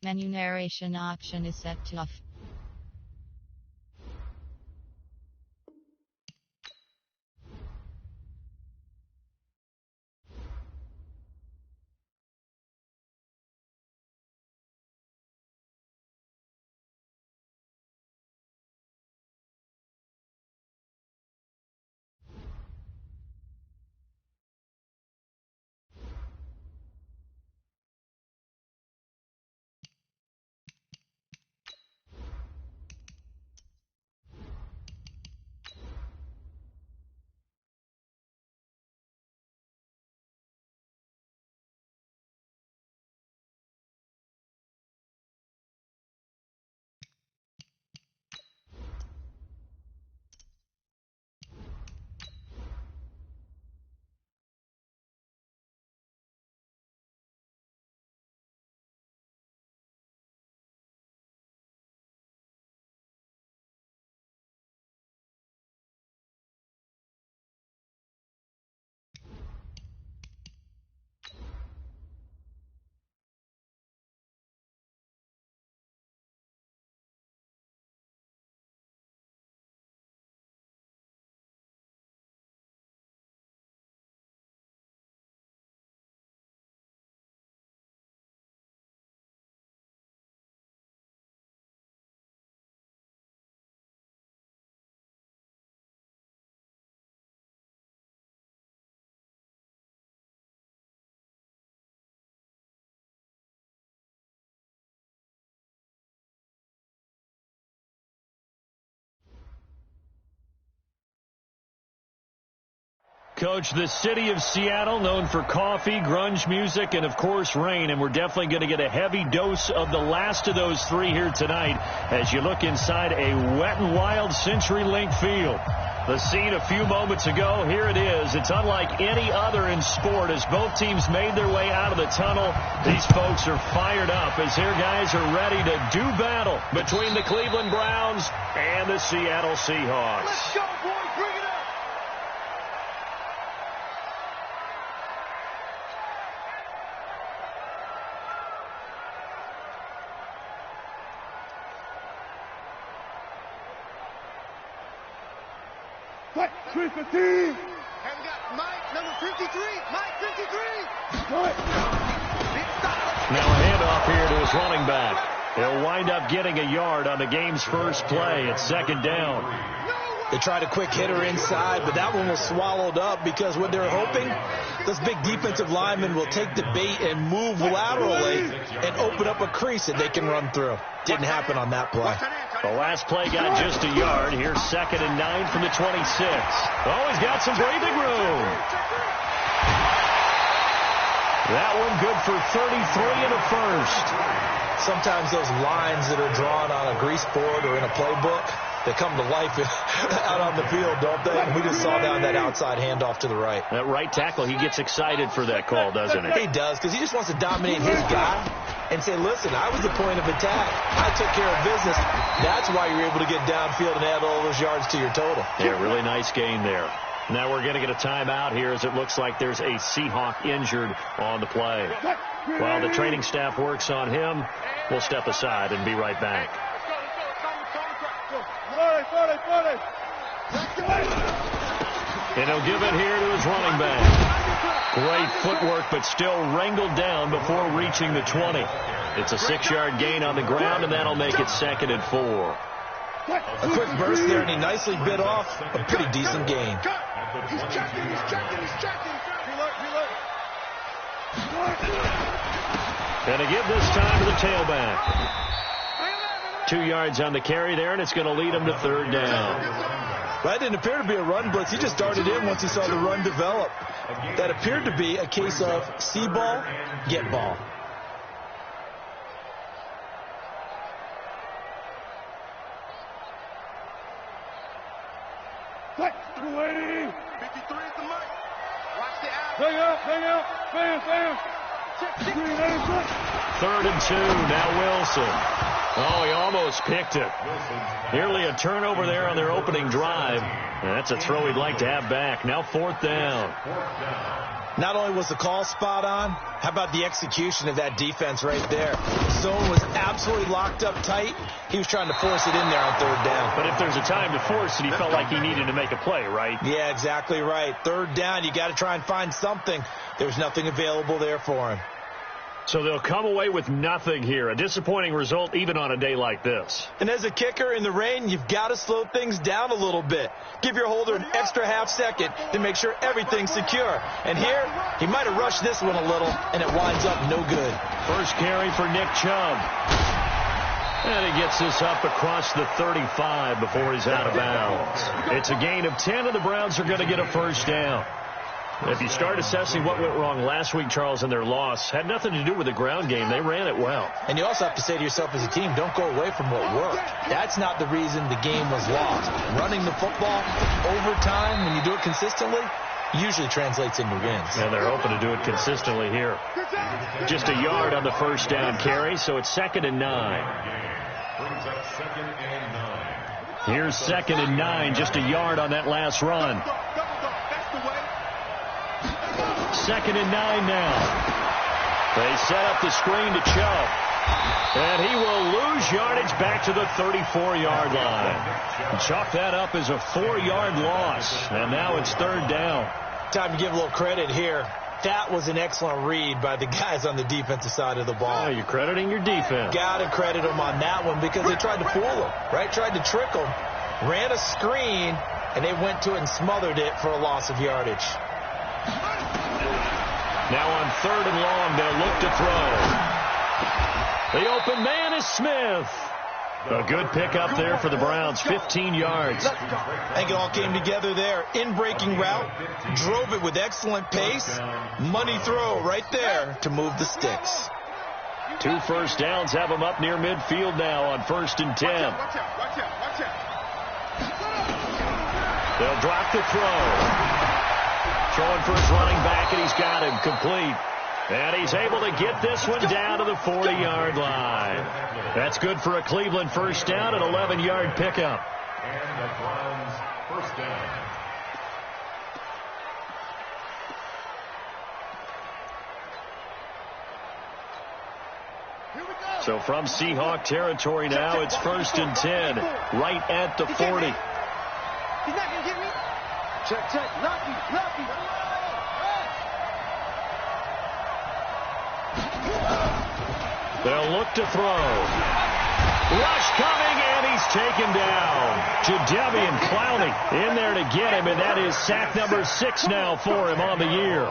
Menu narration option is set to off. Coach, the city of Seattle, known for coffee, grunge music, and, of course, rain. And we're definitely going to get a heavy dose of the last of those three here tonight as you look inside a wet and wild CenturyLink field. The scene a few moments ago, here it is. It's unlike any other in sport as both teams made their way out of the tunnel. These folks are fired up as their guys are ready to do battle between the Cleveland Browns and the Seattle Seahawks. Let's go, boys. Bring it up. What? 315. And we got Mike, number 53. Mike, 53. What? Now a handoff here to his running back. He'll wind up getting a yard on the game's first play. It's second down. They tried a quick hitter inside, but that one was swallowed up because what they're hoping, those big defensive linemen will take the bait and move laterally and open up a crease that they can run through. Didn't happen on that play. The last play got just a yard. Here's 2nd and 9 from the 26. Oh, he's got some breathing room. That one good for 33 in the first. Sometimes those lines that are drawn on a grease board or in a playbook, they come to life out on the field, don't they? And we just saw down that outside handoff to the right. That right tackle, he gets excited for that call, doesn't he? He does, because he just wants to dominate his guy and say, listen, I was the point of attack. I took care of business. That's why you're able to get downfield and add all those yards to your total. Yeah, really nice gain there. Now we're going to get a timeout here as it looks like there's a Seahawk injured on the play. While the training staff works on him, we'll step aside and be right back. And he'll give it here to his running back. Great footwork, but still wrangled down before reaching the 20. It's a 6-yard gain on the ground, and that'll make it 2nd and 4. A quick burst there, and he nicely bit off a pretty decent gain. He's checking. And a give this time to the tailback. 2 yards on the carry there, and it's going to lead him to 3rd down. That didn't appear to be a run blitz. He just darted in once he saw the run develop. That appeared to be a case of see ball, get ball. What? 280. 53 at the mark. Watch the out. Bang out. Bam. 3rd and 2. Now Wilson. Oh, he almost picked it. Nearly a turnover there on their opening drive. That's a throw he'd like to have back. Now 4th down. Not only was the call spot on, how about the execution of that defense right there? Zone was absolutely locked up tight. He was trying to force it in there on third down. But if there's a time to force it, he felt like he needed to make a play, right? Yeah, exactly right. Third down, you got to try and find something. There's nothing available there for him. So they'll come away with nothing here. A disappointing result even on a day like this. And as a kicker in the rain, you've got to slow things down a little bit. Give your holder an extra half second to make sure everything's secure. And here, he might have rushed this one a little, and it winds up no good. First carry for Nick Chubb. And he gets this up across the 35 before he's out of bounds. It's a gain of 10, and the Browns are going to get a first down. If you start assessing what went wrong last week, Charles, in their loss, had nothing to do with the ground game. They ran it well. And you also have to say to yourself as a team, don't go away from what worked. That's not the reason the game was lost. Running the football over time, when you do it consistently, usually translates into wins. And they're hoping to do it consistently here. Just a yard on the first down carry, so it's 2nd and 9. Here's 2nd and 9, just a yard on that last run. 2nd and 9 now. They set up the screen to Chubb. And he will lose yardage back to the 34-yard line. Chalk that up as a 4-yard loss. And now it's 3rd down. Time to give a little credit here. That was an excellent read by the guys on the defensive side of the ball. Yeah, you're crediting your defense. Got to credit them on that one because they tried to fool him, right? Tried to trick him. Ran a screen, and they went to it and smothered it for a loss of yardage. Now on 3rd and long, they'll look to throw. The open man is Smith. A good pickup there for the Browns, 15 yards. I think it all came together there. In-breaking route, drove it with excellent pace. Money throw right there to move the sticks. 2 first downs have them up near midfield now on 1st and 10. Watch out. They'll drop the throw. Throwing for his running back, and he's got him complete. And he's able to get this one down to the 40-yard line. That's good for a Cleveland first down, an 11-yard pickup. And the Browns first down. So from Seahawk territory now, it's 1st and 10, right at the 40. He's not going to get me. Check. Lucky. They'll look to throw. Rush coming, and he's taken down. Jadeveon Clowney in there to get him, and that is sack number 6 now for him on the year.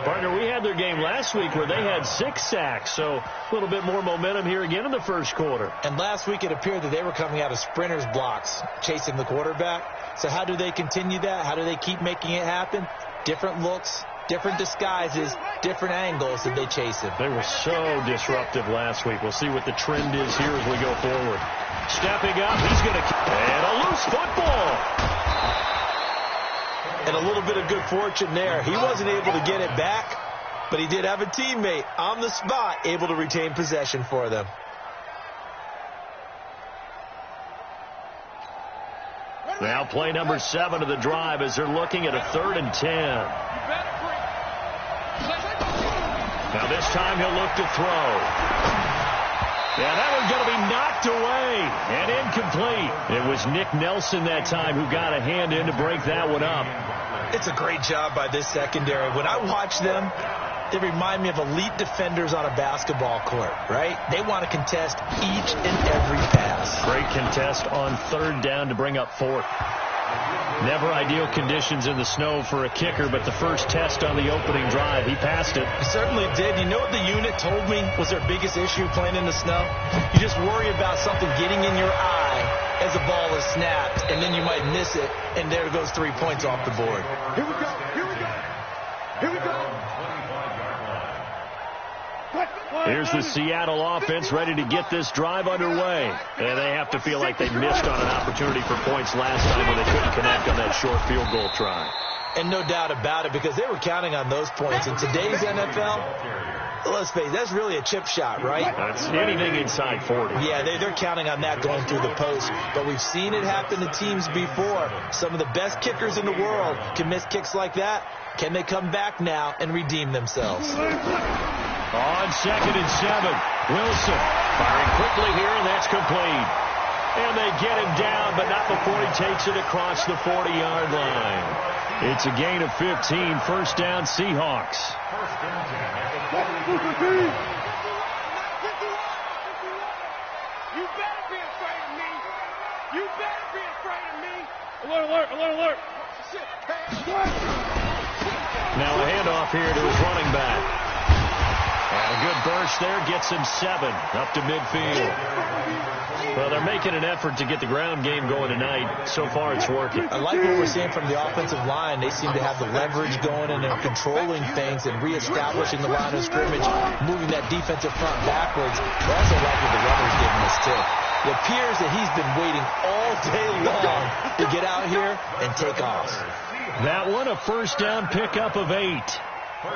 Partner, we had their game last week where they had 6 sacks, so a little bit more momentum here again in the first quarter. And last week it appeared that they were coming out of sprinters blocks, chasing the quarterback. So how do they continue that? How do they keep making it happen? Different looks, different disguises, different angles that they chase him. They were so disruptive last week. We'll see what the trend is here as we go forward. Stepping up, he's going to... And a loose football. And a little bit of good fortune there. He wasn't able to get it back, but he did have a teammate on the spot able to retain possession for them. Now play number 7 of the drive as they're looking at a 3rd and 10. Now this time he'll look to throw. Yeah, that one's going to be knocked away and incomplete. It was Nick Nelson that time who got a hand in to break that one up. It's a great job by this secondary. When I watch them, they remind me of elite defenders on a basketball court, right? They want to contest each and every pass. Great contest on 3rd down to bring up 4th. Never ideal conditions in the snow for a kicker, but the first test on the opening drive, he passed it. He certainly did. You know what the unit told me was their biggest issue playing in the snow? You just worry about something getting in your eye as the ball is snapped, and then you might miss it, and there goes 3 points off the board. Here we go. Here's the Seattle offense ready to get this drive underway. And they have to feel like they missed on an opportunity for points last time when they couldn't connect on that short field goal try. And no doubt about it, because they were counting on those points. In today's NFL, let's face it, that's really a chip shot, right? That's anything inside 40. Yeah, they're counting on that going through the post. But we've seen it happen to teams before. Some of the best kickers in the world can miss kicks like that. Can they come back now and redeem themselves? On 2nd and 7, Wilson firing quickly here, and that's complete. And they get him down, but not before he takes it across the 40-yard line. It's a gain of 15, first down Seahawks. You better be afraid of me. You better be afraid of me. Alert, alert, alert. Now a handoff here to his running back. And a good burst there gets him 7 up to midfield. Well, they're making an effort to get the ground game going tonight. So far, it's working. I like what we're seeing from the offensive line. They seem to have the leverage going, and they're controlling things and reestablishing the line of scrimmage, moving that defensive front backwards. I also like what the runner's giving us, too. It appears that he's been waiting all day long to get out here and take off. That one, a first down pickup of 8.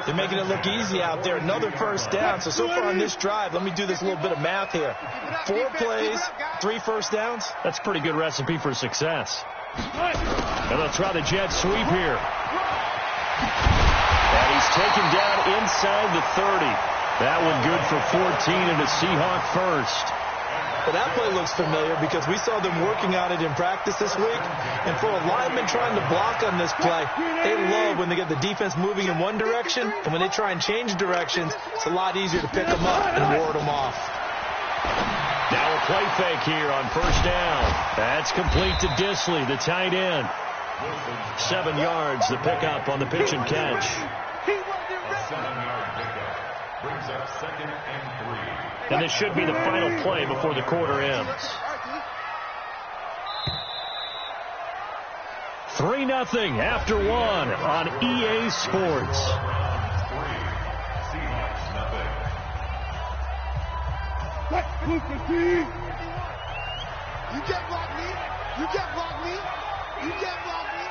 They're making it look easy out there. Another first down. So far on this drive, let me do this little bit of math here. 4 plays, 3 first downs. That's a pretty good recipe for success. And they'll try the jet sweep here. And he's taken down inside the 30. That one good for 14 and a Seahawk first. Well, that play looks familiar because we saw them working on it in practice this week. And for a lineman trying to block on this play, they love when they get the defense moving in one direction. And when they try and change directions, it's a lot easier to pick them up and ward them off. Now a play fake here on first down. That's complete to Disley, the tight end. 7 yards, the pickup on the pitch and catch. A 7-yard pickup brings up 2nd and 3. And this should be the final play before the quarter ends. 3-0 after 1 on EA Sports. Seahawks nothing. You can't block me. You can't block me. You can't block me.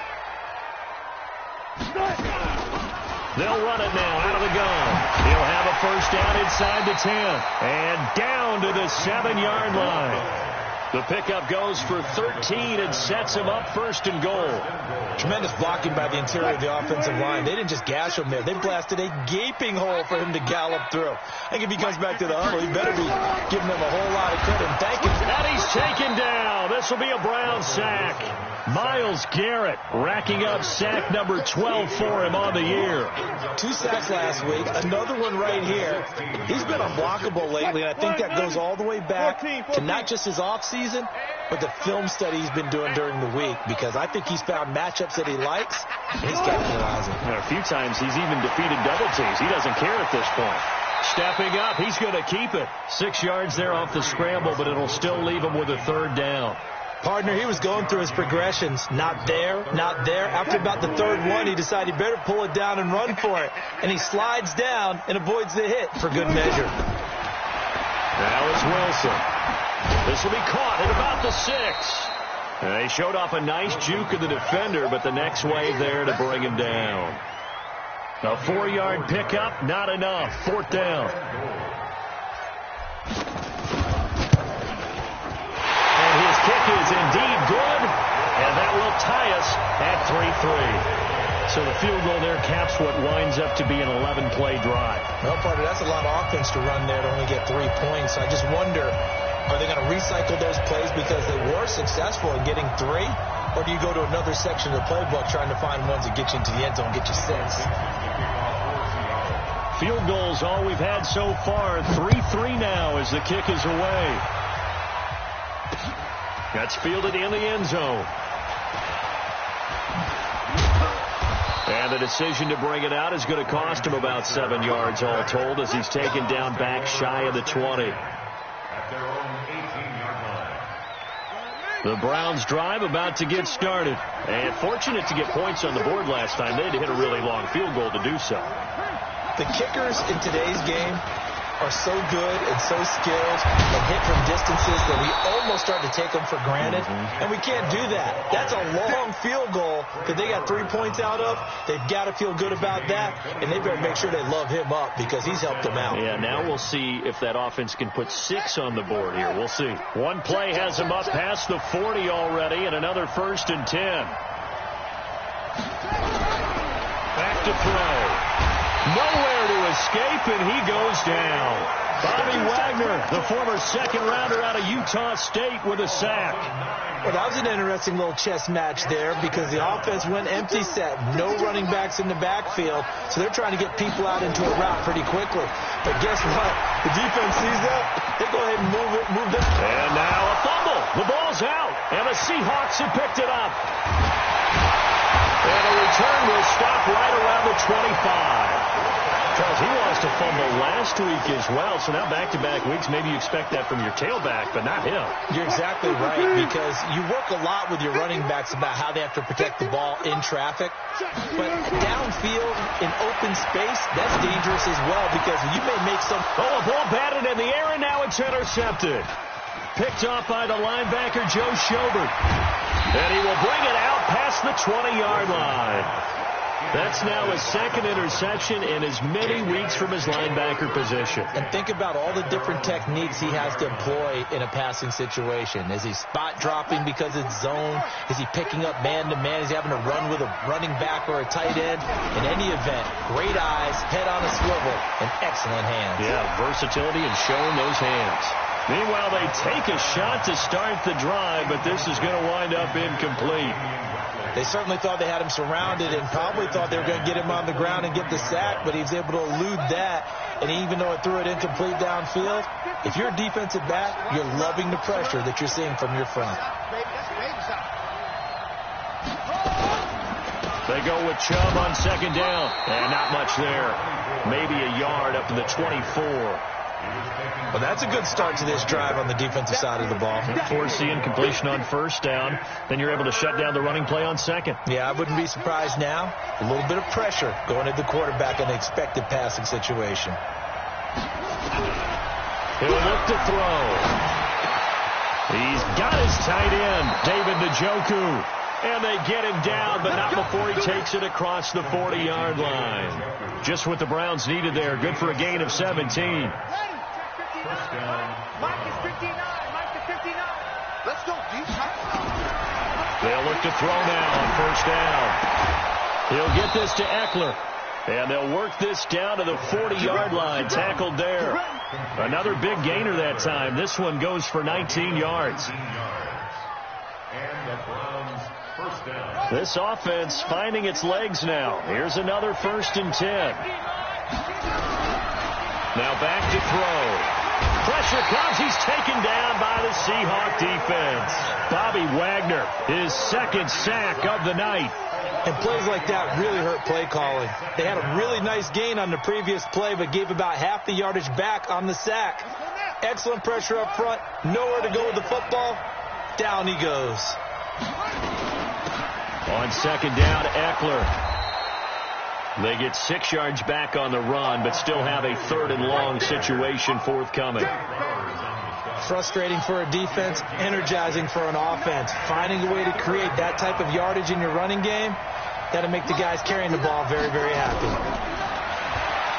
They'll run it now out of the gun. He'll have a first down inside the 10. And down to the 7-yard line. The pickup goes for 13 and sets him up first and goal. Tremendous blocking by the interior of the offensive line. They didn't just gash him there. They blasted a gaping hole for him to gallop through. I think if he comes back to the huddle, he better be giving them a whole lot of credit and thanking him. And he's taken down. This will be a Brown sack. Myles Garrett racking up sack number 12 for him on the year. 2 sacks last week, another one right here. He's been unblockable lately, and I think that goes all the way back to not just his offseason, but the film study he's been doing during the week, because I think he's found matchups that he likes, and he's capitalizing. A few times he's even defeated double teams. He doesn't care at this point. Stepping up, he's going to keep it. 6 yards there off the scramble, but it'll still leave him with a third down. Partner, he was going through his progressions. Not there, not there. After about the third one, he decided he better pull it down and run for it. And he slides down and avoids the hit for good measure. Now it's Wilson. This will be caught at about the 6. They showed off a nice juke of the defender, but the next wave there to bring him down. A 4-yard pickup, not enough. 4th down. Kick is indeed good, and that will tie us at 3-3. So the field goal there caps what winds up to be an 11-play drive. Well, partner, that's a lot of offense to run there to only get 3 points. I just wonder, are they going to recycle those plays because they were successful in getting 3? Or do you go to another section of the playbook trying to find ones that get you into the end zone, get you 6? Field goals all we've had so far. 3-3 now as the kick is away. That's fielded in the end zone. And the decision to bring it out is going to cost him about 7 yards all told, as he's taken down back shy of the 20. At their own 18-yard line. The Browns drive about to get started. And fortunate to get points on the board last time. They had to hit a really long field goal to do so. The kickers in today's game are so good and so skilled and hit from distances that we almost start to take them for granted, and we can't do that. That's a long field goal that they got 3 points out of. They've got to feel good about that, and they better make sure they love him up because he's helped them out. Yeah, now we'll see if that offense can put 6 on the board here. We'll see. One play has him up past the 40 already, and another 1st and 10. Back to throw. Nowhere to escape, and he goes down. Bobby Wagner, the former second-rounder out of Utah State, with a sack. Well, that was an interesting little chess match there because the offense went empty set. No running backs in the backfield, so they're trying to get people out into a route pretty quickly. But guess what? The defense sees that. They go ahead and move them. And now a fumble. The ball's out, and the Seahawks have picked it up. And a return will stop right around the 25. Charles, he lost a fumble last week as well, so now back-to-back weeks, maybe you expect that from your tailback, but not him. You're exactly right, because you work a lot with your running backs about how they have to protect the ball in traffic, but downfield in open space, that's dangerous as well, because you may make some... Oh, a ball batted in the air, and now it's intercepted. Picked off by the linebacker, Joe Schobert. And he will bring it out past the 20-yard line. That's now his second interception in as many weeks from his linebacker position. And think about all the different techniques he has to employ in a passing situation. Is he spot dropping because it's zone? Is he picking up man-to-man? Is he having to run with a running back or a tight end? In any event, great eyes, head on a swivel, and excellent hands. Yeah, versatility and showing those hands. Meanwhile, they take a shot to start the drive, but this is going to wind up incomplete. They certainly thought they had him surrounded and probably thought they were going to get him on the ground and get the sack, but he was able to elude that. And even though it threw it incomplete downfield, if you're a defensive back, you're loving the pressure that you're seeing from your front. They go with Chubb on second down. And not much there. Maybe a yard up to the 24. Well, that's a good start to this drive on the defensive side of the ball. Forcing completion on first down. Then you're able to shut down the running play on second. Yeah, I wouldn't be surprised now. A little bit of pressure going at the quarterback in an expected passing situation. He'll look to throw. He's got his tight end, David Njoku. And they get him down, but not before he takes it across the 40-yard line. Just what the Browns needed there. Good for a gain of 17. Mike is 59. Mike is 59. Let's go, deep. They'll look to throw now on first down. He'll get this to Eckler. And they'll work this down to the 40-yard line. Tackled there. Another big gainer that time. This one goes for 19 yards. This offense finding its legs now. Here's another 1st and 10. Now back to throw. Pressure comes. He's taken down by the Seahawk defense. Bobby Wagner, his second sack of the night. And plays like that really hurt play calling. They had a really nice gain on the previous play, but gave about half the yardage back on the sack. Excellent pressure up front. Nowhere to go with the football. Down he goes. On second down, Eckler. They get 6 yards back on the run, but still have a 3rd and long situation forthcoming. Frustrating for a defense, energizing for an offense. Finding a way to create that type of yardage in your running game, that'll make the guys carrying the ball very, very happy.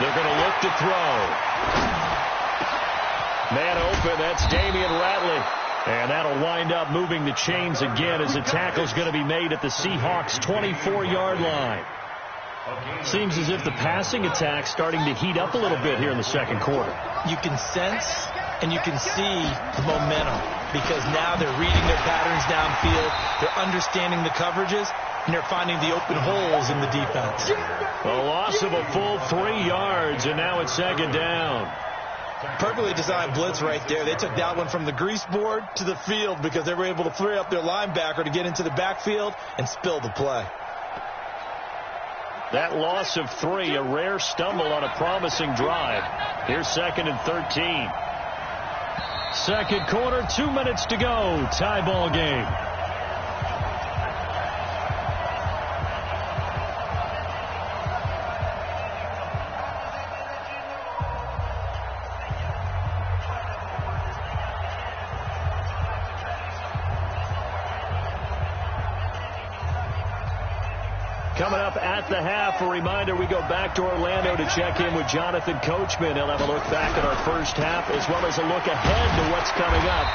They're going to look to throw. Man open, that's Damian Ratley. And that'll wind up moving the chains again as the tackle's going to be made at the Seahawks' 24-yard line. Seems as if the passing attack's starting to heat up a little bit here in the second quarter. You can sense and you can see the momentum because now they're reading their patterns downfield, they're understanding the coverages, and they're finding the open holes in the defense. A loss of a full 3 yards, and now it's second down. Perfectly designed blitz right there. They took that one from the grease board to the field because they were able to free up their linebacker to get into the backfield and spill the play. That loss of 3, a rare stumble on a promising drive. Here's 2nd and 13. Second quarter, 2 minutes to go. Tie ball game. Coming up at the half, a reminder, we go back to Orlando to check in with Jonathan Coachman. He'll have a look back at our first half as well as a look ahead to what's coming up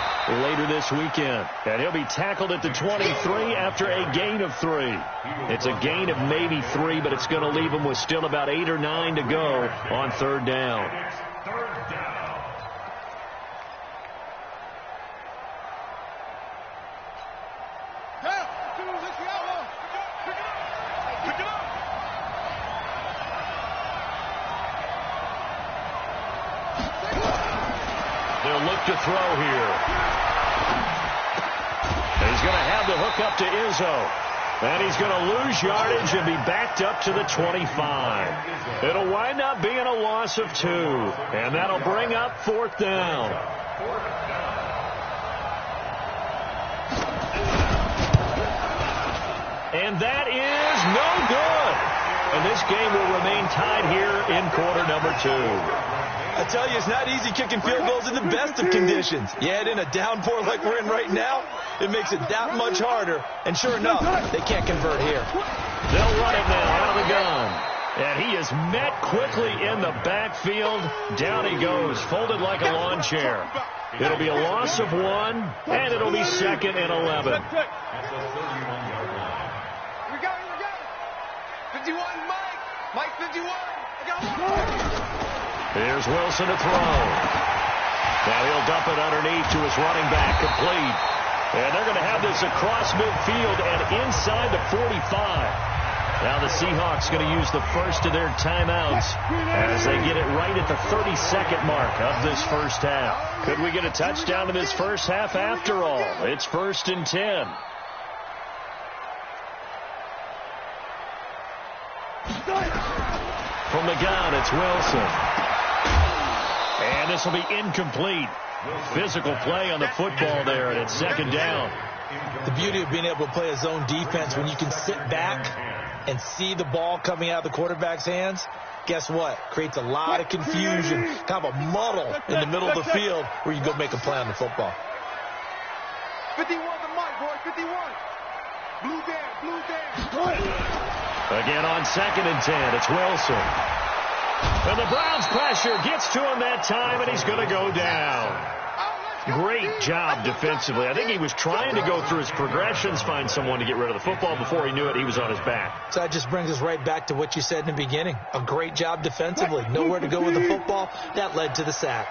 later this weekend. And he'll be tackled at the 23 after a gain of 3. It's a gain of maybe 3, but it's going to leave him with still about 8 or 9 to go on third down. Third down. They'll look to throw here. He's going to have the hook up to Izzo. And he's going to lose yardage and be backed up to the 25. It'll wind up being a loss of 2. And that'll bring up fourth down. And that is no good. And this game will remain tied here in quarter number 2. I tell you, it's not easy kicking field goals in the best of conditions. You add in a downpour like we're in right now, it makes it that much harder. And sure enough, they can't convert here. They'll run it now out of the gun. And he is met quickly in the backfield. Down he goes, folded like a lawn chair. It'll be a loss of 1, and it'll be 2nd and 11. We got it. 51, Mike. Mike, 51. I got 1. Here's Wilson to throw. Now he'll dump it underneath to his running back, complete. And they're going to have this across midfield and inside the 45. Now the Seahawks going to use the first of their timeouts as they get it right at the 32nd mark of this first half. Could we get a touchdown in this first half after all? It's 1st and 10. From the gun, it's Wilson. And this will be incomplete. Physical play on the football there, and it's 2nd down. The beauty of being able to play a zone defense when you can sit back and see the ball coming out of the quarterback's hands, guess what? Creates a lot of confusion, kind of a muddle in the middle of the field where you go make a play on the football. 51 the mic, boy, 51. Blue down. Again on 2nd and 10, it's Wilson. And the Browns pressure gets to him that time, and he's going to go down. Great job defensively. I think he was trying to go through his progressions, find someone to get rid of the football. Before he knew it, he was on his back. So that just brings us right back to what you said in the beginning. A great job defensively. Nowhere to go with the football. That led to the sack.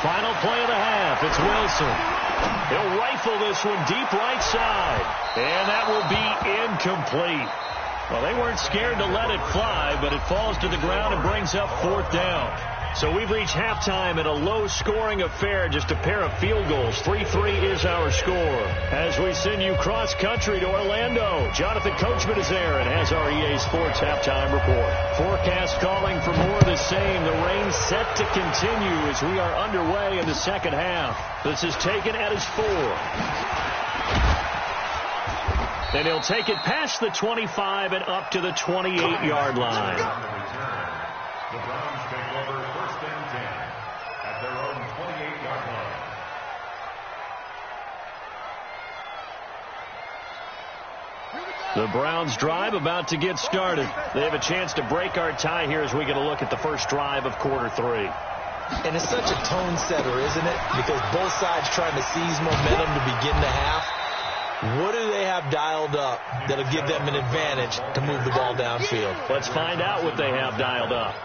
Final play of the half. It's Wilson. He'll rifle this one deep right side. And that will be incomplete. Well, they weren't scared to let it fly, but it falls to the ground and brings up fourth down. So we've reached halftime in a low-scoring affair, just a pair of field goals. 3-3 is our score. As we send you cross-country to Orlando, Jonathan Coachman is there and has our EA Sports halftime report. Forecast calling for more of the same. The rain set to continue as we are underway in the second half. This is taken at his 4. And he'll take it past the 25 and up to the 28-yard line. The Browns take over 1st and 10 at their own 28-yard line. The Browns drive about to get started. They have a chance to break our tie here as we get a look at the first drive of quarter 3. And it's such a tone setter, isn't it? Because both sides trying to seize momentum to begin the half. What do they have dialed up that'll give them an advantage to move the ball downfield? Let's find out what they have dialed up.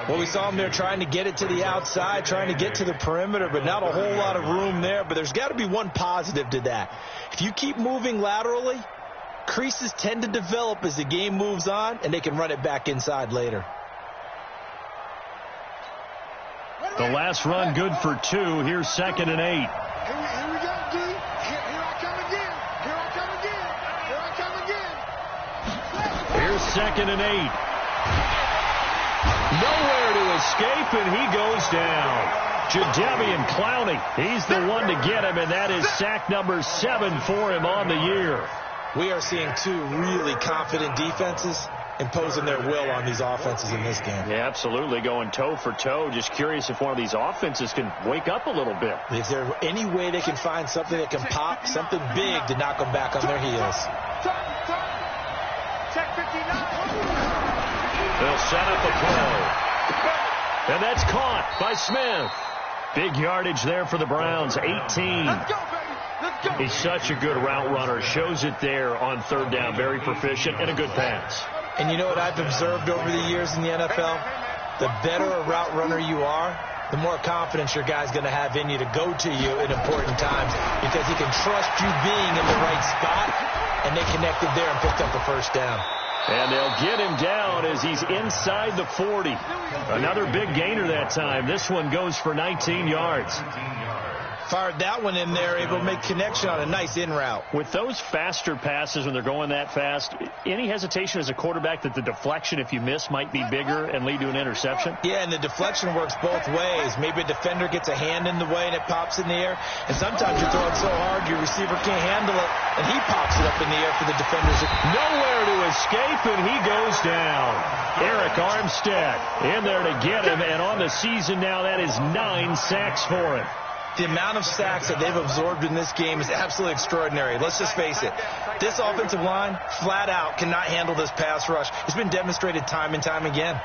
Well, we saw them there trying to get it to the outside, trying to get to the perimeter, but not a whole lot of room there. But there's got to be one positive to that. If you keep moving laterally, creases tend to develop as the game moves on, and they can run it back inside later. The last run good for 2. Here's 2nd and 8. Here we go, D. Here I come again. Here's 2nd and 8. Nowhere to escape, and he goes down. Jadeveon Clowney, he's the one to get him, and that is sack number 7 for him on the year. We are seeing 2 really confident defenses, imposing their will on these offenses in this game. Yeah, absolutely, going toe for toe. Just curious if one of these offenses can wake up a little bit. Is there any way they can find something that can pop, something big to knock them back on their heels? Check 59. They'll set up a play. And that's caught by Smith. Big yardage there for the Browns, 18. Let's go, baby. Let's go. He's such a good route runner. Shows it there on third down. Very proficient and a good pass. And you know what I've observed over the years in the NFL? The better a route runner you are, the more confidence your guy's going to have in you to go to you in important times because he can trust you being in the right spot, and they connected there and picked up the first down. And they'll get him down as he's inside the 40. Another big gainer that time. This one goes for 19 yards. Fired that one in there, able to make connection on a nice in route. With those faster passes when they're going that fast, any hesitation as a quarterback that the deflection, if you miss, might be bigger and lead to an interception? Yeah, and the deflection works both ways. Maybe a defender gets a hand in the way and it pops in the air. And sometimes you're throwing so hard your receiver can't handle it, and he pops it up in the air for the defenders. Nowhere to escape, and he goes down. Eric Armstead in there to get him, and on the season now, that is 9 sacks for him. The amount of sacks that they've absorbed in this game is absolutely extraordinary. Let's just face it. This offensive line, flat out, cannot handle this pass rush. It's been demonstrated time and time again.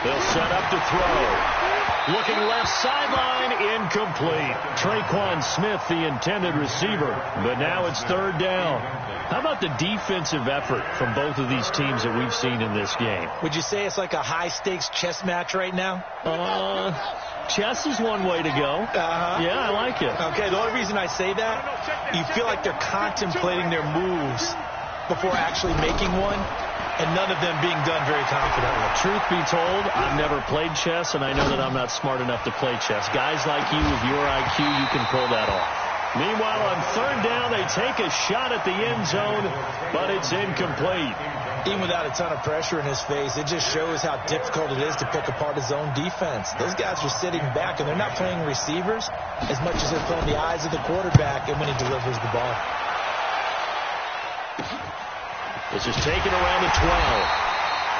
They'll set up to throw. Looking left sideline, incomplete. Traquan Smith, the intended receiver, but now it's third down. How about the defensive effort from both of these teams that we've seen in this game? Would you say it's like a high-stakes chess match right now? Chess is one way to go. Yeah, I like it. Okay, the only reason I say that, you feel like they're contemplating their moves before actually making one, and none of them being done very confidently. Truth be told, I've never played chess, and I know that I'm not smart enough to play chess. Guys like you with your IQ, you can pull that off. Meanwhile, on third down, they take a shot at the end zone, but it's incomplete. Even without a ton of pressure in his face, it just shows how difficult it is to pick apart his own defense. Those guys are sitting back, and they're not playing receivers as much as they're playing the eyes of the quarterback and when he delivers the ball. This is taken around the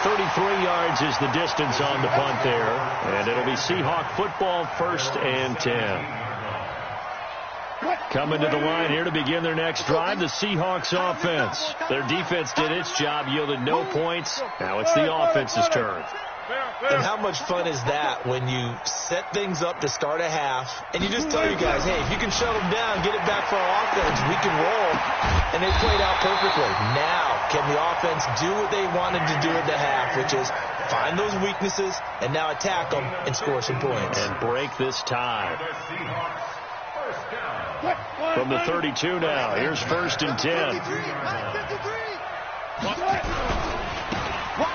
12. 33 yards is the distance on the punt there, and it'll be Seahawk football, 1st and 10. Coming to the line here to begin their next drive, the Seahawks offense. Their defense did its job, yielded no points. Now it's the offense's turn. And how much fun is that when you set things up to start a half, and you just tell you guys, hey, if you can shut them down, get it back for our offense, we can roll. And they played out perfectly. Now, can the offense do what they wanted to do at the half, which is find those weaknesses and now attack them and score some points. And break this tie. From the 32 now, here's 1st and 10.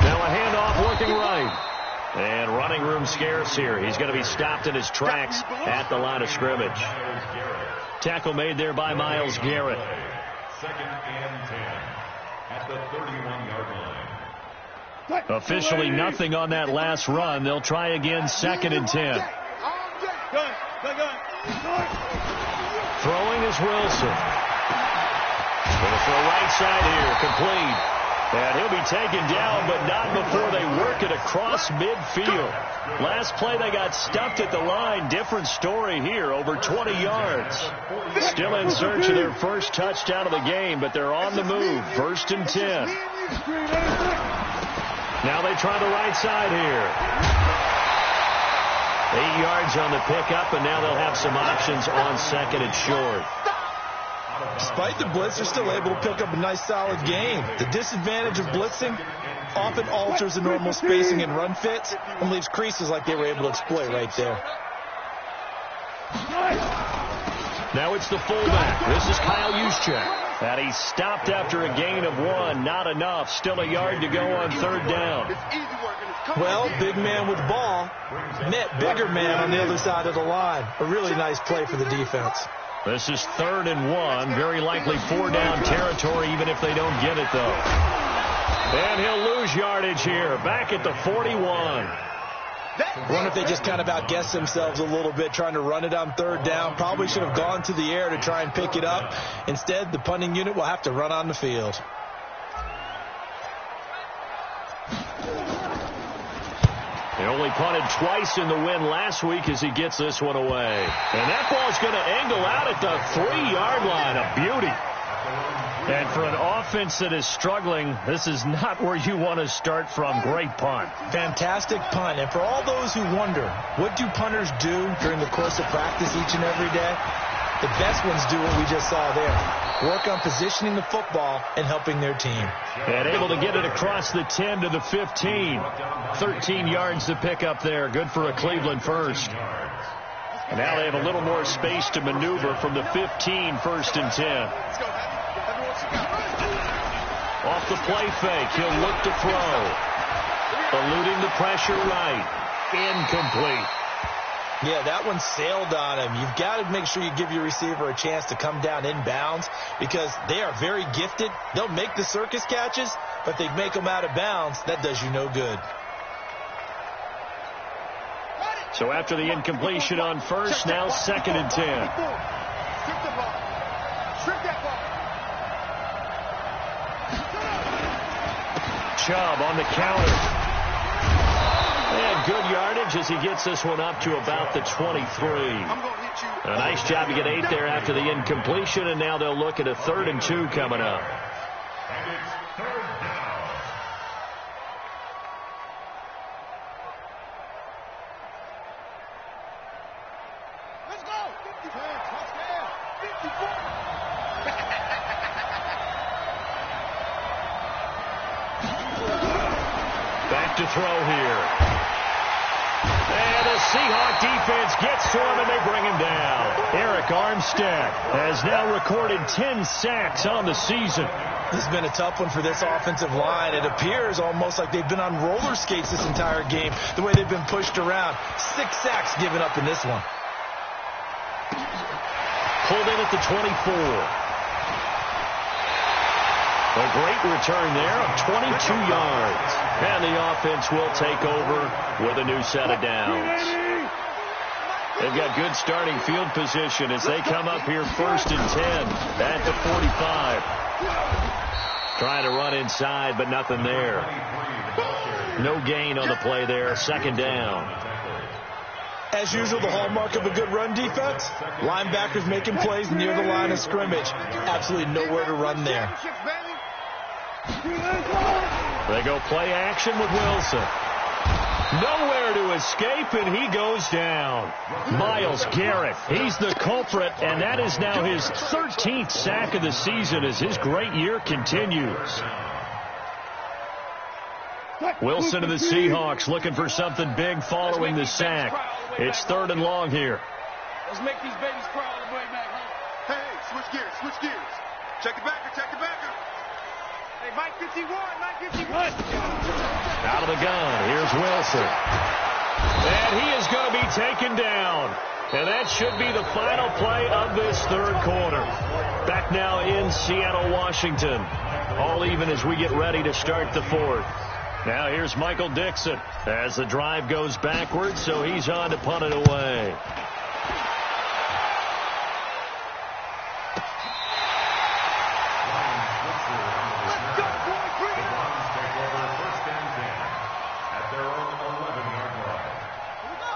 Now a handoff working right. And running room scarce here. He's going to be stopped in his tracks at the line of scrimmage. Tackle made there by Myles Garrett. 2nd and 10 at the 31-yard line. Officially nothing on that last run. They'll try again, 2nd and 10. Throwing is Wilson. Going for a right side here, complete. And he'll be taken down, but not before they work it across midfield. Last play, they got stuffed at the line. Different story here, over 20 yards. Still in search of their first touchdown of the game, but they're on the move. 1st and 10. Now they try the right side here. 8 yards on the pickup, and now they'll have some options on 2nd and short. Despite the blitz, they're still able to pick up a nice, solid game. The disadvantage of blitzing often alters the normal spacing and run fits and leaves creases like they were able to exploit right there. Now it's the fullback. This is Kyle Juszczyk. And he stopped after a gain of 1. Not enough. Still a yard to go on 3rd down. Well, big man with the ball met bigger man on the other side of the line. A really nice play for the defense. This is 3rd and 1. Very likely 4-down territory, even if they don't get it, though. And he'll lose yardage here. Back at the 41. I wonder if they just kind of outguessed themselves a little bit trying to run it on third down. Probably should have gone to the air to try and pick it up. Instead, the punting unit will have to run on the field. He only punted twice in the win last week as he gets this one away. And that ball's going to angle out at the 3-yard line. A beauty. And for an offense that is struggling, this is not where you want to start from. Great punt. Fantastic punt. And for all those who wonder, what do punters do during the course of practice each and every day? The best ones do what we just saw there. Work on positioning the football and helping their team. And able to get it across the 10 to the 15. 13 yards to pick up there. Good for a Cleveland first. And now they have a little more space to maneuver from the 15, 1st and 10. Off the play fake, he'll look to throw. Eluding the pressure right. Incomplete. Yeah, that one sailed on him. You've got to make sure you give your receiver a chance to come down inbounds because they are very gifted. They'll make the circus catches, but they make them out of bounds. That does you no good. So after the incompletion on first, now 2nd and 10. Chubb on the counter. And good yardage as he gets this one up to about the 23. A nice job to get 8 there after the incompletion, and now they'll look at a 3rd and 2 coming up. And it's 3rd down. Let's go. 50. Touchdown. 54. Back to throw here. And the Seahawk defense gets to him, and they bring him down. Eric Armstead has now recorded 10 sacks on the season. This has been a tough one for this offensive line. It appears almost like they've been on roller skates this entire game, the way they've been pushed around. 6 sacks given up in this one. Pulled in at the 24. A great return there of 22 yards. And the offense will take over with a new set of downs. They've got good starting field position as they come up here 1st and 10 at the 45. Trying to run inside, but nothing there. No gain on the play there. 2nd down. As usual, the hallmark of a good run defense, linebackers making plays near the line of scrimmage. Absolutely nowhere to run there. They go play action with Wilson. Nowhere to escape, and he goes down. Myles Garrett, he's the culprit, and that is now his 13th sack of the season as his great year continues. Wilson of the Seahawks looking for something big following the sack. It's 3rd and long here. Let's make these babies crawl all the way back home. Hey, switch gears, switch gears. Check the backer, check the backer. Hey, Mike 51, Mike 51. Out of the gun, here's Wilson. And he is going to be taken down. And that should be the final play of this 3rd quarter. Back now in Seattle, Washington. All even as we get ready to start the 4th. Now here's Michael Dixon as the drive goes backwards, so he's on to punt it away.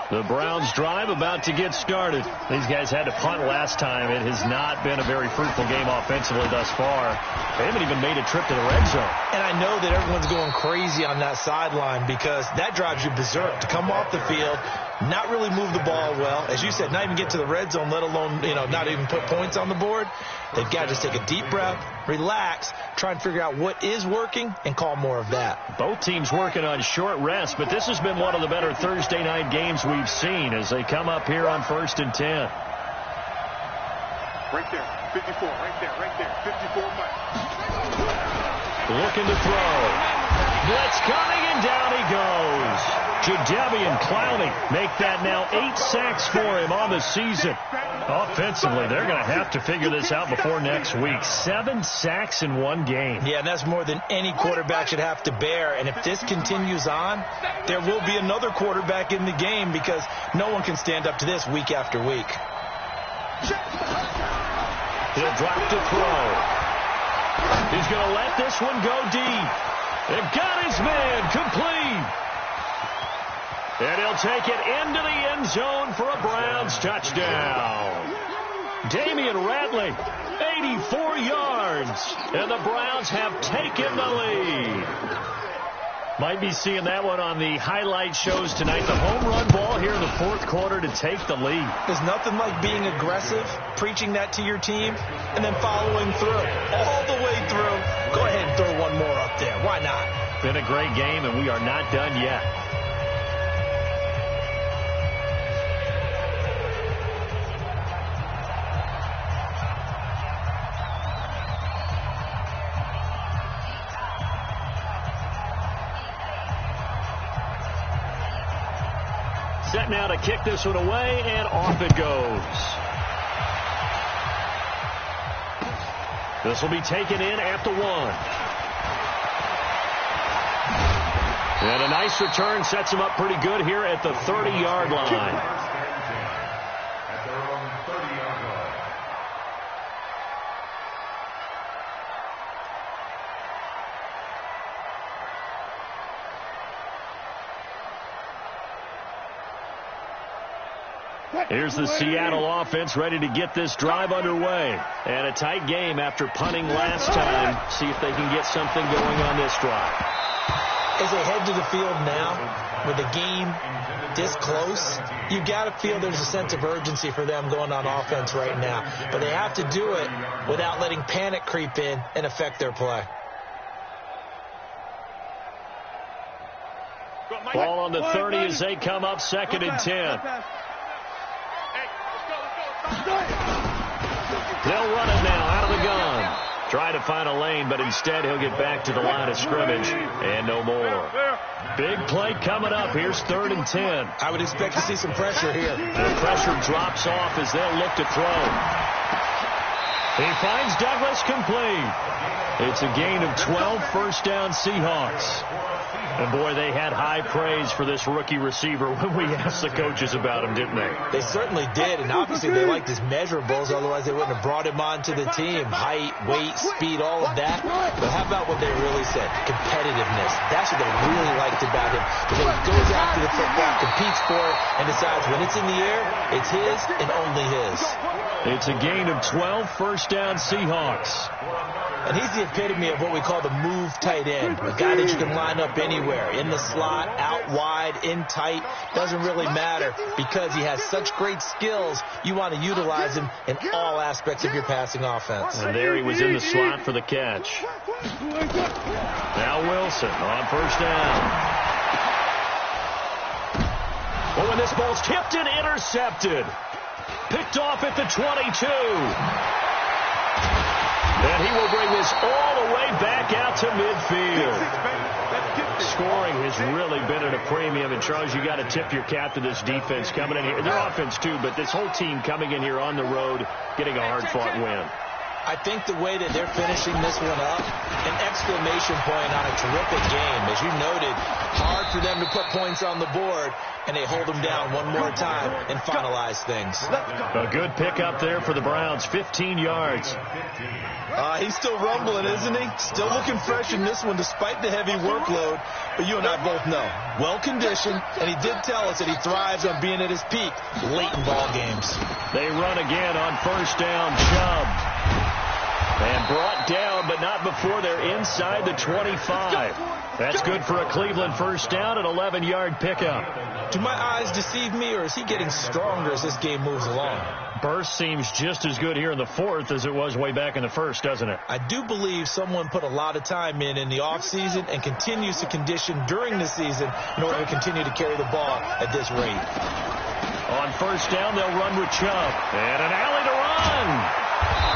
The Browns drive about to get started. These guys had to punt last time. It has not been a very fruitful game offensively thus far. They haven't even made a trip to the red zone. And I know that everyone's going crazy on that sideline because that drives you berserk to come off the field, not really move the ball well. As you said, not even get to the red zone, let alone, not even put points on the board. They've got to just take a deep breath, relax, try and figure out what is working, and call more of that. Both teams working on short rest, but this has been one of the better Thursday night games we've seen as they come up here on 1st and 10. Right there, 54, right there, 54 Mike. Looking to throw. Blitz coming, and down he goes. Jadeveon Clowney make that now 8 sacks for him on the season. Offensively, they're going to have to figure this out before next week. 7 sacks in one game. Yeah, and that's more than any quarterback should have to bear. And if this continues on, there will be another quarterback in the game because no one can stand up to this week after week. He'll drop to throw. He's going to let this one go deep. And got his man complete. And he'll take it into the end zone for a Browns touchdown. Damian Radley, 84 yards. And the Browns have taken the lead. Might be seeing that one on the highlight shows tonight. The home run ball here in the fourth quarter to take the lead. There's nothing like being aggressive, preaching that to your team, and then following through all the way through. Go ahead and throw one more up there. Why not? Been a great game, and we are not done yet. Set now to kick this one away, and off it goes. This will be taken in after 1. And a nice return sets him up pretty good here at the 30-yard line. At their own 30-yard line. Here's the Seattle offense ready to get this drive underway. And a tight game after punting last time. See if they can get something going on this drive. As they head to the field now, with the game this close, you got to feel there's a sense of urgency for them going on offense right now. But they have to do it without letting panic creep in and affect their play. Ball on the 30 as they come up 2nd and 10. They'll run it now out of the gun. Try to find a lane, but instead he'll get back to the line of scrimmage and no more. Big play coming up. Here's 3rd and 10. I would expect to see some pressure here. The pressure drops off as they'll look to throw. He finds Douglas complete. It's a gain of 12, first down Seahawks. And, boy, they had high praise for this rookie receiver when we asked the coaches about him, didn't they? They certainly did, and obviously they liked his measurables. Otherwise, they wouldn't have brought him onto the team. Height, weight, speed, all of that. But how about what they really said? Competitiveness. That's what they really liked about him. Because he goes after the football, competes for it, and decides when it's in the air, it's his and only his. It's a gain of 12, first down Seahawks. And he's the epitome of what we call the move tight end. A guy that you can line up anywhere. In the slot, out wide, in tight. Doesn't really matter because he has such great skills. You want to utilize him in all aspects of your passing offense. And there he was in the slot for the catch. Now Wilson on first down. Oh, and this ball's tipped and intercepted. Picked off at the 22. And he will bring this all the way back out to midfield. Scoring has really been at a premium. And, Charles, you got to tip your cap to this defense coming in here. Their offense, too, but this whole team coming in here on the road, getting a hard-fought win. I think the way that they're finishing this one up, an exclamation point on a terrific game. As you noted, hard for them to put points on the board, and they hold them down one more time and finalize things. A good pickup there for the Browns, 15 yards. He's still rumbling, isn't he? Still looking fresh in this one despite the heavy workload. But you and I both know, well-conditioned, and he did tell us that he thrives on being at his peak late in ball games. They run again on first down, Chubb. And brought down, but not before they're inside the 25. That's good for a Cleveland first down, an 11-yard pickup. Do my eyes deceive me, or is he getting stronger as this game moves along? Burst seems just as good here in the fourth as it was way back in the first, doesn't it? I do believe someone put a lot of time in the offseason and continues to condition during the season in order to continue to carry the ball at this rate. On first down, they'll run with Chubb. And an alley to run.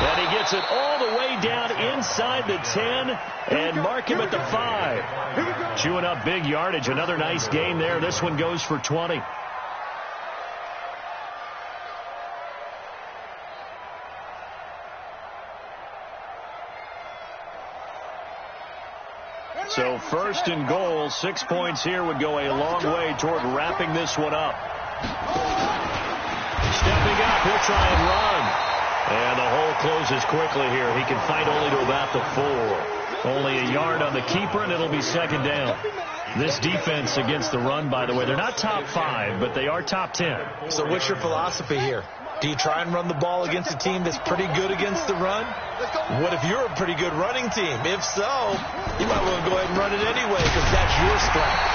And he gets it all the way down inside the 10 and mark him at the 5. Chewing up big yardage. Another nice gain there. This one goes for 20. So first and goal, 6 points here would go a long way toward wrapping this one up. Stepping up, he'll try and run. And the hole closes quickly here. He can fight only to about the 4. Only a yard on the keeper, and it'll be second down. This defense against the run, by the way, they're not top 5, but they are top 10. So what's your philosophy here? Do you try and run the ball against a team that's pretty good against the run? What if you're a pretty good running team? If so, you might want to go ahead and run it anyway because that's your strength.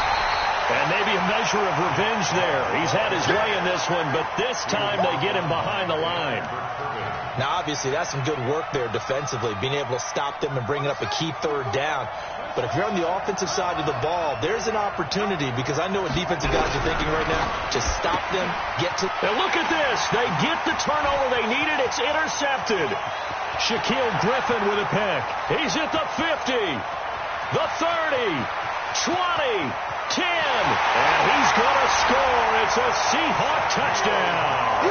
And maybe a measure of revenge there. He's had his way in this one, but this time they get him behind the line. Now, obviously, that's some good work there defensively, being able to stop them and bringing up a key third down. But if you're on the offensive side of the ball, there's an opportunity because I know what defensive guys are thinking right now. Just stop them, get to... And look at this. They get the turnover they needed. It's intercepted. Shaquille Griffin with a pick. He's at the 50, the 30, 20, 10. And he's going to score. It's a Seahawk touchdown.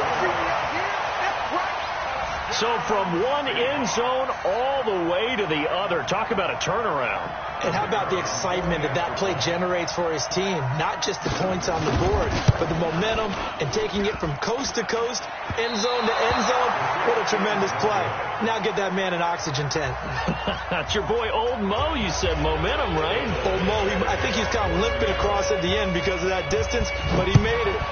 So from one end zone all the way to the other. Talk about a turnaround. And how about the excitement that play generates for his team? Not just the points on the board, but the momentum and taking it from coast to coast, end zone to end zone. What a tremendous play. Now get that man an oxygen tent. That's your boy Old Mo. You said momentum, right? Old Mo, I think he's kind of limping across at the end because of that distance, but he made it.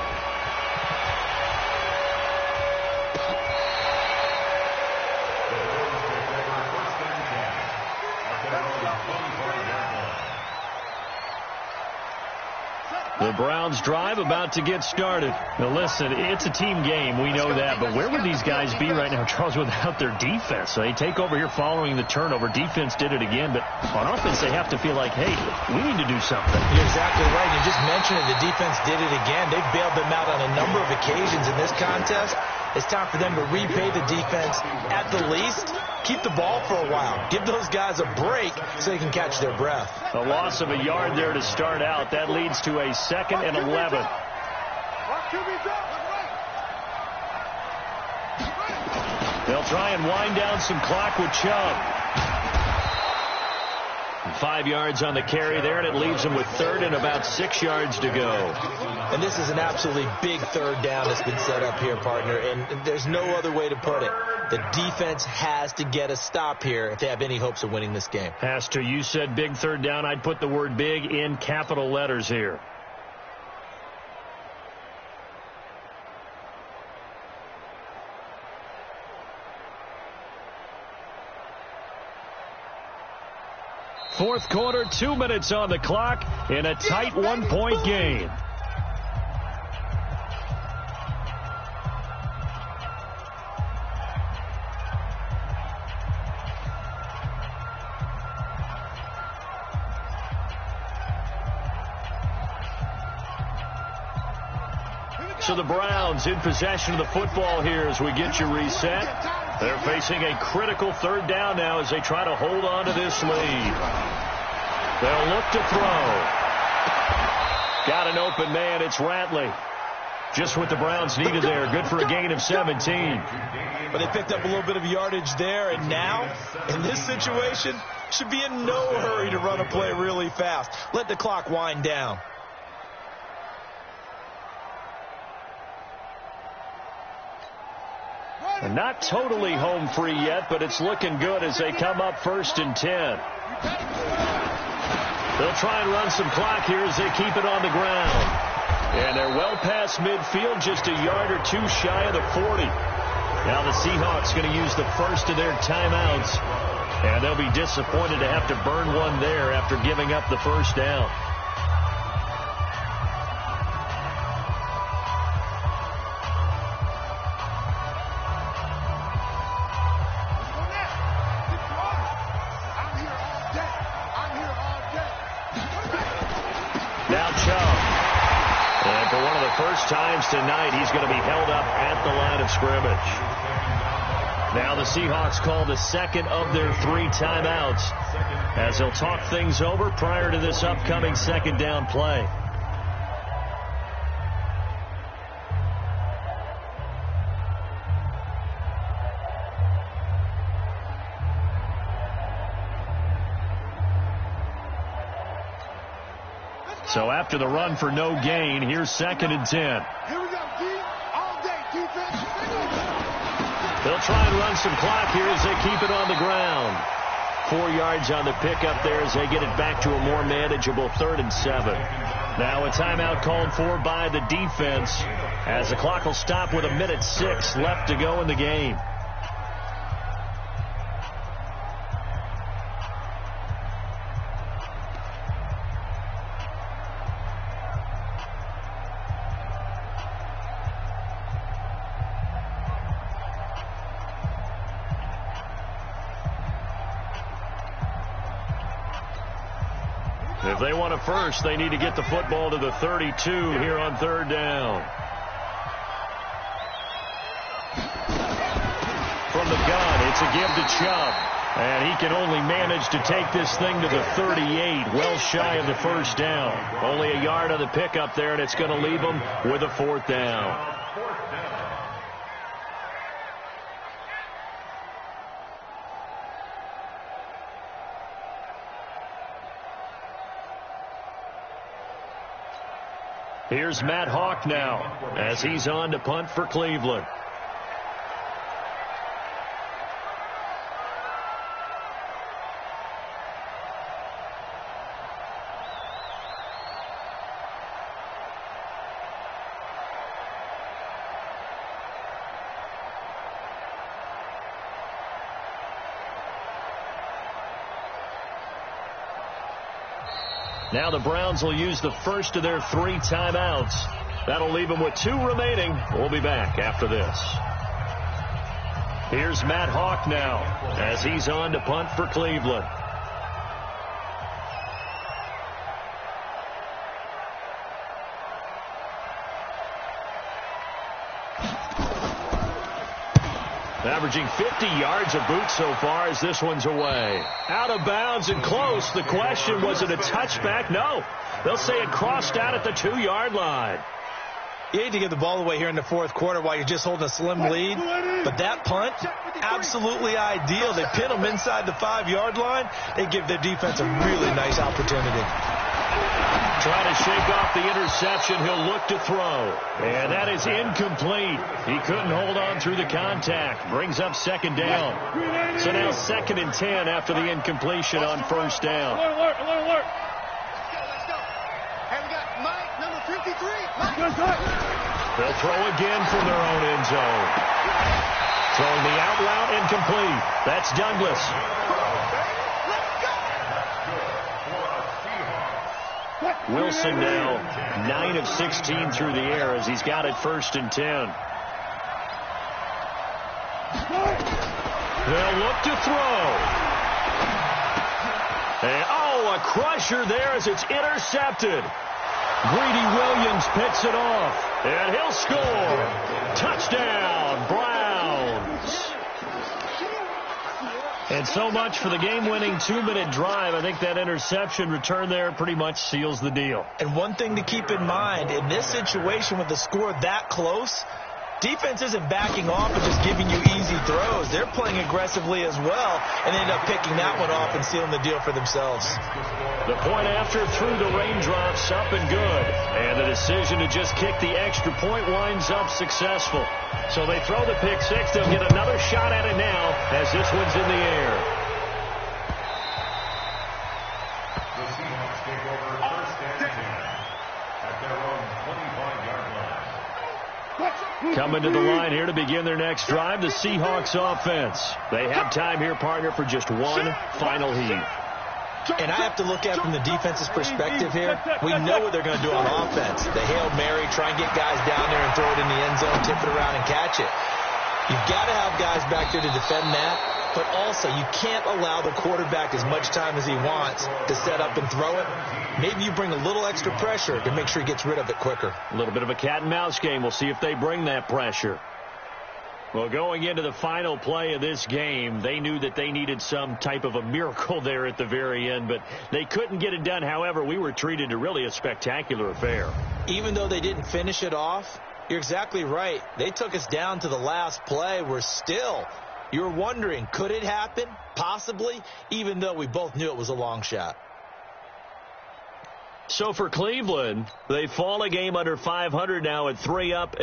The Browns drive about to get started. Now listen, it's a team game. We know that. But where would these guys be right now, Charles, without their defense? So they take over here following the turnover. Defense did it again. But on offense, they have to feel like, hey, we need to do something. You're exactly right. You just mentioned it. The defense did it again. They bailed them out on a number of occasions in this contest. It's time for them to repay the defense at the least. Keep the ball for a while. Give those guys a break so they can catch their breath. A loss of a yard there to start out. That leads to a 2nd and 11. They'll try and wind down some clock with Chubb. 5 yards on the carry there, and it leaves them with 3rd and about 6 yards to go. And this is an absolutely big third down that's been set up here, partner, and there's no other way to put it. The defense has to get a stop here if they have any hopes of winning this game. Has to. You said big third down. I'd put the word big in capital letters here. Fourth quarter, 2 minutes on the clock in a tight 1-point game. So the Browns in possession of the football here as we get you reset. They're facing a critical third down now as they try to hold on to this lead. They'll look to throw. Got an open man. It's Ratley. Just what the Browns needed there. Good for a gain of 17. But they picked up a little bit of yardage there, and now, in this situation, should be in no hurry to run a play really fast. Let the clock wind down. And not totally home free yet, but it's looking good as they come up 1st and 10. They'll try and run some clock here as they keep it on the ground. And they're well past midfield, just a yard or two shy of the 40. Now the Seahawks going to use the first of their timeouts. And they'll be disappointed to have to burn one there after giving up the first down. Now Chubb. And for one of the first times tonight, he's going to be held up at the line of scrimmage. Now the Seahawks call the second of their 3 timeouts as they'll talk things over prior to this upcoming second down play. So after the run for no gain, here's 2nd and 10. Here we go, D. All day, defense. They'll try and run some clock here as they keep it on the ground. 4 yards on the pickup there as they get it back to a more manageable 3rd and 7. Now a timeout called for by the defense as the clock will stop with 1:06 left to go in the game. If they want a first, they need to get the football to the 32 here on 3rd down. From the gun, it's a give to Chubb. And he can only manage to take this thing to the 38, well shy of the 1st down. Only a yard on the pickup there, and it's going to leave him with a 4th down. Here's Matt Hawk now as he's on to punt for Cleveland. Now the Browns will use the first of their 3 timeouts. That'll leave them with 2 remaining. We'll be back after this. Here's Matt Hawk now as he's on to punt for Cleveland. Averaging 50 yards a boot so far as this one's away. Out of bounds and close. The question, was it a touchback? No. They'll say it crossed out at the 2-yard line. You hate to give the ball away here in the 4th quarter while you're just holding a slim lead. But that punt, absolutely ideal. They pin them inside the 5-yard line. They give their defense a really nice opportunity. Trying to shake off the interception. He'll look to throw. And that is incomplete. He couldn't hold on through the contact. Brings up 2nd down. So now 2nd and 10 after the incompletion on 1st down. Alert. Let's go. Hey, we got Mike, number 53. Mike. They'll throw again from their own end zone. Throwing the out route incomplete. That's Douglas. Wilson now 9 of 16 through the air as he's got it 1st and 10. They'll look to throw. And, a crusher there as it's intercepted. Greedy Williams picks it off, and he'll score. Touchdown, Browns. And so much for the game-winning 2-minute drive. I think that interception return there pretty much seals the deal. And one thing to keep in mind, in this situation with the score that close, defense isn't backing off and just giving you easy throws. They're playing aggressively as well and end up picking that one off and sealing the deal for themselves. The point after through the raindrops, up and good. And the decision to just kick the extra point winds up successful. So they throw the pick 6. They'll get another shot at it now as this one's in the air. The Seahawks take over 1st and 10 at their own 25-yard line. Coming to the line here to begin their next drive, the Seahawks offense. They have time here, partner, for just one final heat. And I have to look at it from the defense's perspective here. We know what they're going to do on offense. The Hail Mary, try and get guys down there and throw it in the end zone, tip it around and catch it. You've got to have guys back there to defend that, but also you can't allow the quarterback as much time as he wants to set up and throw it. Maybe you bring a little extra pressure to make sure he gets rid of it quicker. A little bit of a cat and mouse game. We'll see if they bring that pressure. Well, going into the final play of this game, they knew that they needed some type of a miracle there at the very end, but they couldn't get it done. However, we were treated to really a spectacular affair. Even though they didn't finish it off, you're exactly right. They took us down to the last play. You're wondering, could it happen? Possibly, even though we both knew it was a long shot. So for Cleveland, they fall a game under 500 now at 3 up.